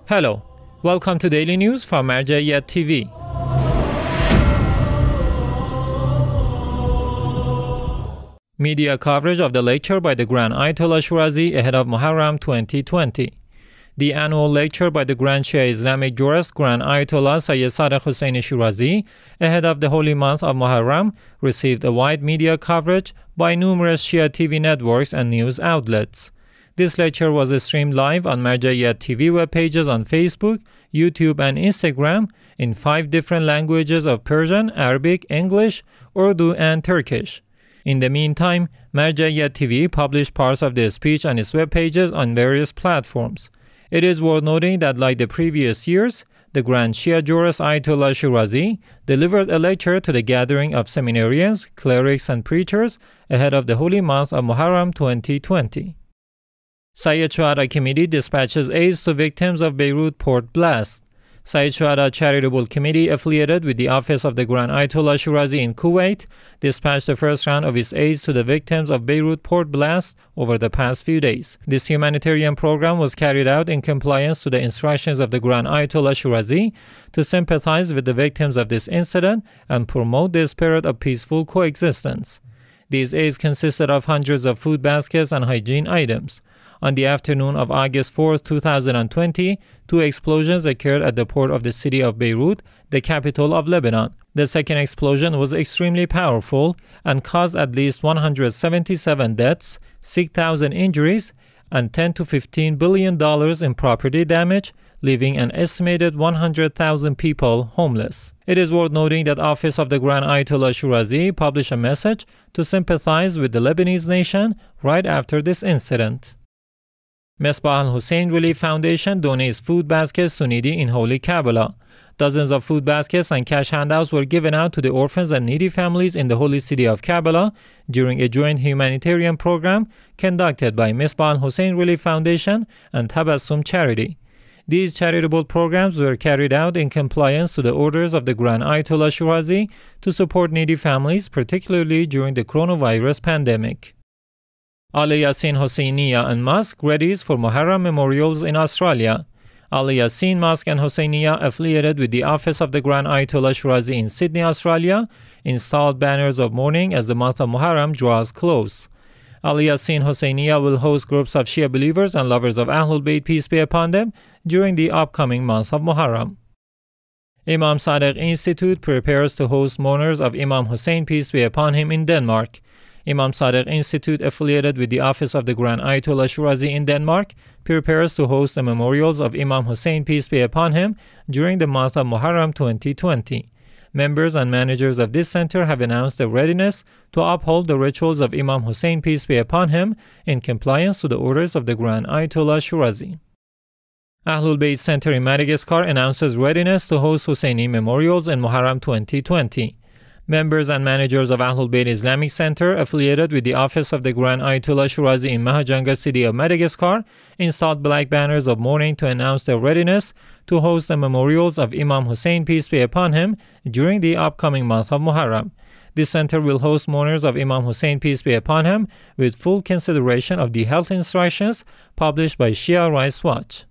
Hello, welcome to Daily News from Marja'iyat TV. Media coverage of the lecture by the Grand Ayatollah Shirazi ahead of Muharram 2020. The annual lecture by the Grand Shia Islamic jurist Grand Ayatollah Sadiq Hussein Shirazi ahead of the holy month of Muharram received a wide media coverage by numerous Shia TV networks and news outlets. This lecture was streamed live on Marja'iyat TV web pages on Facebook, YouTube, and Instagram in 5 different languages of Persian, Arabic, English, Urdu, and Turkish. In the meantime, Marja'iyat TV published parts of the speech on its web pages on various platforms. It is worth noting that, like the previous years, the Grand Shia jurist Ayatollah Shirazi delivered a lecture to the gathering of seminarians, clerics, and preachers ahead of the holy month of Muharram 2020. Safatra Committee dispatches aids to victims of Beirut port blast. Shuhada charitable committee affiliated with the office of the Grand Ayatollah Shirazi in Kuwait dispatched the first round of its aids to the victims of Beirut port blast over the past few days. This humanitarian program was carried out in compliance to the instructions of the Grand Ayatollah Shirazi to sympathize with the victims of this incident and promote the spirit of peaceful coexistence. These aids consisted of hundreds of food baskets and hygiene items. On the afternoon of August 4, 2020, 2 explosions occurred at the port of the city of Beirut, the capital of Lebanon. The second explosion was extremely powerful and caused at least 177 deaths, 6,000 injuries, and $10 to $15 billion in property damage, leaving an estimated 100,000 people homeless. It is worth noting that Office of the Grand Ayatollah Shirazi published a message to sympathize with the Lebanese nation right after this incident. Misbah al-Hussein Relief Foundation donates food baskets to needy in Holy Kabbalah. Dozens of food baskets and cash handouts were given out to the orphans and needy families in the holy city of Kabbalah during a joint humanitarian program conducted by Misbah al-Hussein Relief Foundation and Tabassum Charity. These charitable programs were carried out in compliance to the orders of the Grand Ayatollah Shirazi to support needy families, particularly during the coronavirus pandemic. Yaseen Husayniya and Mosque Readies for Muharram memorials in Australia. Yaseen Mosque and Husayniya, affiliated with the office of the Grand Ayatollah Shirazi in Sydney, Australia, installed banners of mourning as the month of Muharram draws close. Yaseen Husayniya will host groups of Shia believers and lovers of AhlulBayt, peace be upon them, during the upcoming month of Muharram. Imam Sadiq Institute prepares to host Mourners of Imam Hussein, peace be upon him, in Denmark. Imam Sadiq Institute, affiliated with the office of the Grand Ayatollah Shirazi in Denmark, prepares to host the memorials of Imam Hussein, peace be upon him, during the month of Muharram 2020. Members and managers of this center have announced their readiness to uphold the rituals of Imam Hussein, peace be upon him, in compliance to the orders of the Grand Ayatollah Shirazi. AhlulBayt Center in Madagascar announces readiness to host Husseini memorials in Muharram 2020. Members and managers of AhlulBayt Islamic Center, affiliated with the office of the Grand Ayatollah Shirazi in Mahajanga city of Madagascar, installed black banners of mourning to announce their readiness to host the memorials of Imam Hussein, peace be upon him, during the upcoming month of Muharram. This center will host mourners of Imam Hussein, peace be upon him, with full consideration of the health instructions published by Shia Rights Watch.